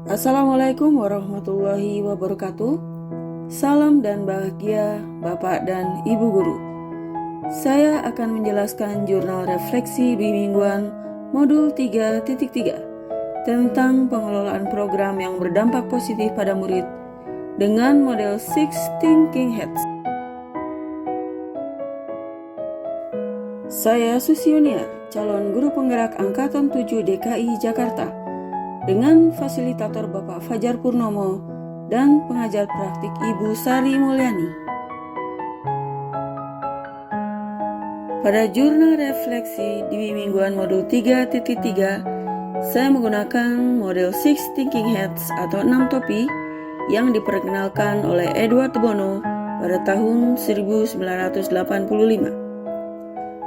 Assalamualaikum warahmatullahi wabarakatuh. Salam dan bahagia Bapak dan Ibu Guru. Saya akan menjelaskan jurnal refleksi bimbingan modul 3.3 tentang pengelolaan program yang berdampak positif pada murid dengan model Six Thinking Hats. Saya Susi Yunia, calon guru penggerak Angkatan 7 DKI Jakarta, dengan fasilitator Bapak Fajar Purnomo dan pengajar praktik Ibu Sari Mulyani. Pada jurnal refleksi di mingguan modul 3.3, saya menggunakan model Six Thinking Hats atau 6 topi yang diperkenalkan oleh Edward Bono pada tahun 1985.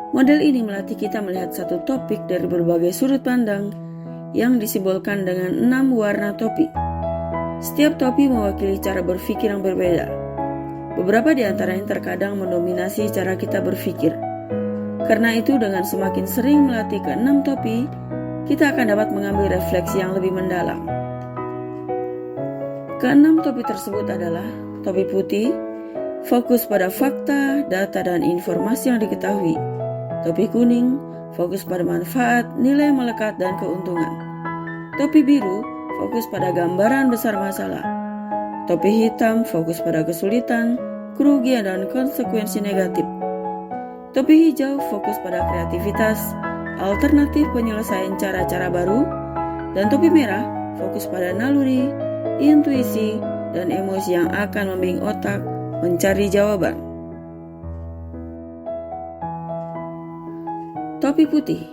Model ini melatih kita melihat satu topik dari berbagai sudut pandang yang disimbolkan dengan 6 warna topi. Setiap topi mewakili cara berpikir yang berbeda. Beberapa di antaranya terkadang mendominasi cara kita berpikir. Karena itu, dengan semakin sering melatih ke-6 topi, kita akan dapat mengambil refleksi yang lebih mendalam. Ke-6 topi tersebut adalah topi putih, fokus pada fakta, data, dan informasi yang diketahui. Topi kuning, fokus pada manfaat, nilai melekat, dan keuntungan. Topi biru, fokus pada gambaran besar masalah. Topi hitam, fokus pada kesulitan, kerugian, dan konsekuensi negatif. Topi hijau, fokus pada kreativitas, alternatif penyelesaian cara-cara baru. Dan topi merah, fokus pada naluri, intuisi, dan emosi yang akan membimbing otak mencari jawaban. Topi putih,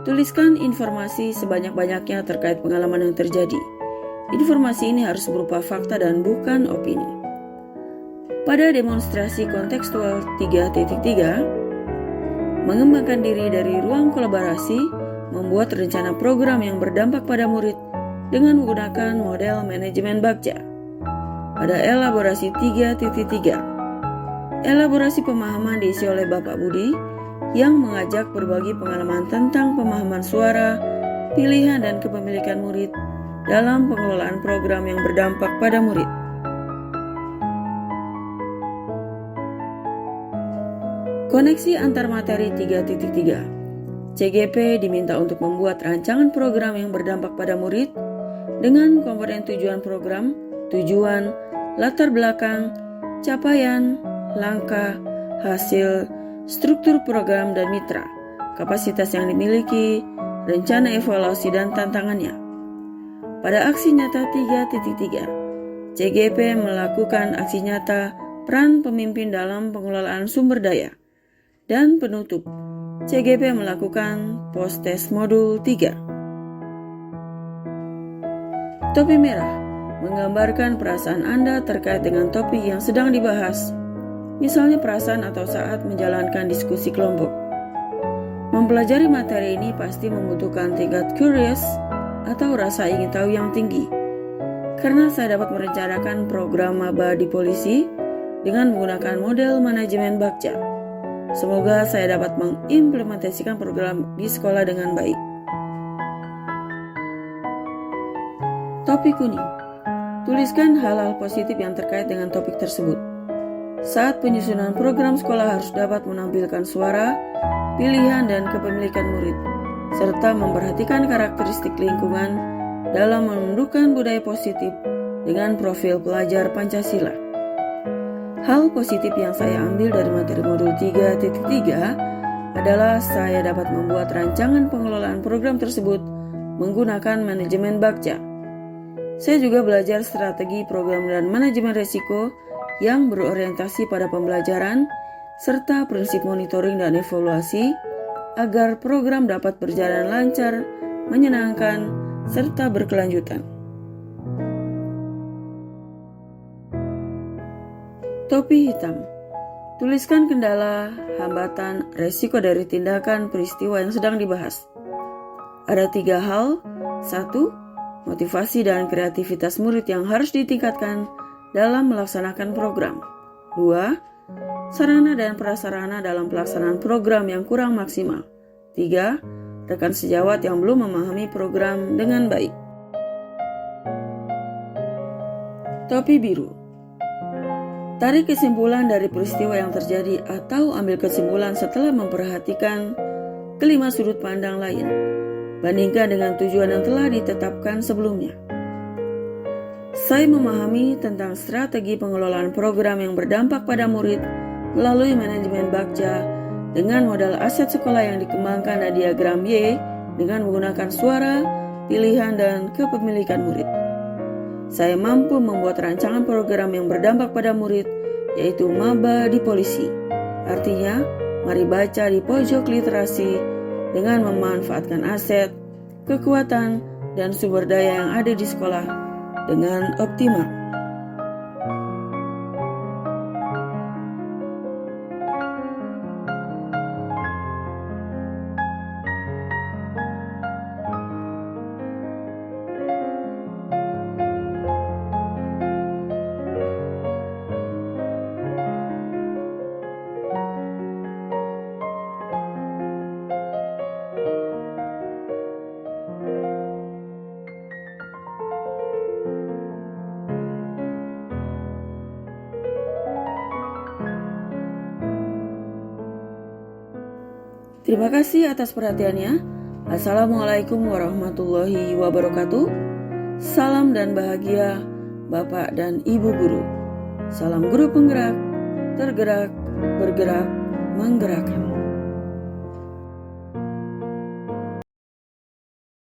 tuliskan informasi sebanyak-banyaknya terkait pengalaman yang terjadi. Informasi ini harus berupa fakta dan bukan opini. Pada demonstrasi kontekstual 3.3, mengembangkan diri dari ruang kolaborasi, membuat rencana program yang berdampak pada murid dengan menggunakan model manajemen bagja. Pada elaborasi 3.3, elaborasi pemahaman diisi oleh Bapak Budi yang mengajak berbagi pengalaman tentang pemahaman suara, pilihan, dan kepemilikan murid dalam pengelolaan program yang berdampak pada murid. Koneksi antar materi 3.3. CGP diminta untuk membuat rancangan program yang berdampak pada murid dengan komponen tujuan program, tujuan, latar belakang, capaian, langkah, hasil, struktur program dan mitra, kapasitas yang dimiliki, rencana evaluasi dan tantangannya. Pada aksi nyata 3.3, CGP melakukan aksi nyata peran pemimpin dalam pengelolaan sumber daya. Dan penutup, CGP melakukan post-test modul 3. Topi merah menggambarkan perasaan Anda terkait dengan topik yang sedang dibahas. Misalnya perasaan atau saat menjalankan diskusi kelompok. Mempelajari materi ini pasti membutuhkan tingkat curious atau rasa ingin tahu yang tinggi. Karena saya dapat merencanakan program maba di polisi dengan menggunakan model manajemen bagja. Semoga saya dapat mengimplementasikan program di sekolah dengan baik. Topi kuning. Tuliskan hal-hal positif yang terkait dengan topik tersebut. Saat penyusunan program sekolah harus dapat menampilkan suara, pilihan, dan kepemilikan murid, serta memperhatikan karakteristik lingkungan dalam menumbuhkan budaya positif dengan profil pelajar Pancasila. Hal positif yang saya ambil dari materi modul 3.3 adalah saya dapat membuat rancangan pengelolaan program tersebut menggunakan manajemen bagja. Saya juga belajar strategi program dan manajemen risiko yang berorientasi pada pembelajaran, serta prinsip monitoring dan evaluasi, agar program dapat berjalan lancar, menyenangkan, serta berkelanjutan. Topi hitam. Tuliskan kendala, hambatan, resiko dari tindakan peristiwa yang sedang dibahas. Ada 3 hal. 1. Motivasi dan kreativitas murid yang harus ditingkatkan dalam melaksanakan program. 2. Sarana dan prasarana dalam pelaksanaan program yang kurang maksimal. 3. Rekan sejawat yang belum memahami program dengan baik. Topi biru. Tarik kesimpulan dari peristiwa yang terjadi atau ambil kesimpulan setelah memperhatikan kelima sudut pandang lain. Bandingkan dengan tujuan yang telah ditetapkan sebelumnya. Saya memahami tentang strategi pengelolaan program yang berdampak pada murid melalui manajemen Bagja dengan modal aset sekolah yang dikembangkan dan diagram Y dengan menggunakan suara, pilihan, dan kepemilikan murid. Saya mampu membuat rancangan program yang berdampak pada murid, yaitu maba di polisi. Artinya, mari baca di pojok literasi dengan memanfaatkan aset, kekuatan, dan sumber daya yang ada di sekolah dengan optimal. Terima kasih atas perhatiannya. Assalamualaikum warahmatullahi wabarakatuh. Salam dan bahagia Bapak dan Ibu Guru. Salam guru penggerak, tergerak, bergerak, menggerakkan.